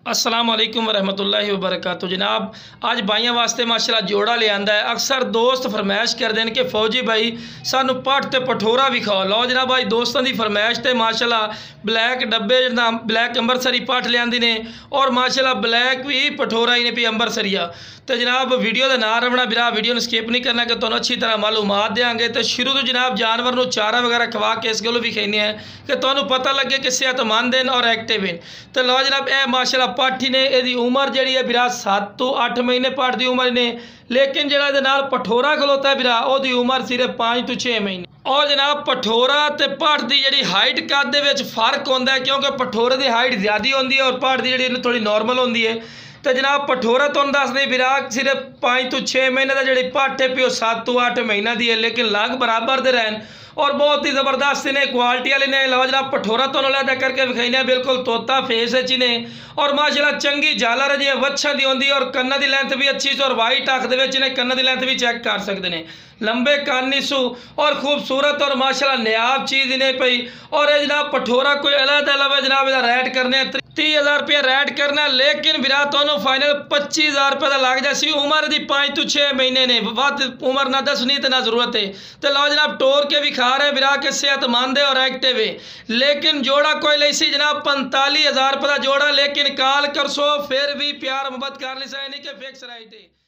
अस्सलाम वालेकुम रहमतुल्लाहि व बरकातहू। जनाब अज भाइयों वास्ते माशाल्लाह जोड़ा ले आंदा है। अक्सर दोस्त फरमाइश कर देन कि फौजी भाई सानू पट ते पठोरा विखाओ। लो जनाब अज दोस्तों की फरमाइश ते माशाल्लाह ब्लैक डब्बे ब्लैक अंबरसरी पट लियांदी ने और माशाल्लाह ब्लैक भी पठोरा ही ने भी अंबरसरिया। तो जनाब वीडियो का ना रवना बिरा वीडियो में स्किप नहीं करना कि तुहानू अच्छी तरह मालूमात देंगे। तो शुरू तो जनाब जानवर को चारा वगैरह खवा के इस गलों भी कहने हैं कि तुहानू पता लगे कि सेहतमंद हैं और एक्टिव हैं। तो लो जनाब यह माशाल्लाह पठ ही ने यदी उम्र जी है बिरा 7 तो 8 महीने पठ की उम्र ने, लेकिन जो पठोरा खलोता है बिरा वो उम्र सिर्फ 5 तो 6 महीने। और जनाब पठोरा तो पठ की जी हाइट कद के फर्क होता है, क्योंकि पठोरे की हाइट ज़्यादा होती है और पठ की जी थोड़ी नॉर्मल होती है। तो जनाब पठोरा तुहानू दस दें बिरा सिर्फ 5 तो 6 महीने का जी पठ है भी 7 तो 8 महीना की है, लेकिन लग बराबर दे रहन और बहुत ही ज़बरदस्त ने क्वालिटी वाले ने। लो जनाब पठोरा तो लैदा करके विखाई बिल्कुल तोता फेस ही ने और माशाल्लाह चंगी झालर जी वच्छा की होंगी और कन्ना की लेंथ भी अच्छी और वाइट अख के कन्ना की लेंथ भी चेक कर सकते हैं। लंबे कानी सू और खूबसूरत और माशाल्लाह नायाब चीज़ ने पई। और जनाब पठोरा कोई अलग अलग जनाब रेट करने 30,000 रुपया रेट करना, लेकिन बिरा तो फाइनल 25,000 रुपये का लग जासी। उम्र की 5 तो 6 महीने ने, वध उम्र ना दसनी तो ना जरूरत है। तो लो जनाब टोर के भी खा रहे बिरा के सेहतमंद है और एक्टिव है। लेकिन जोड़ा कोई ली सी जनाब 45,000 रुपये का जोड़ा, लेकिन कॉल कर सो फिर भी प्यार मोहब्बत कर ली नहीं कि फिक्स राइट है।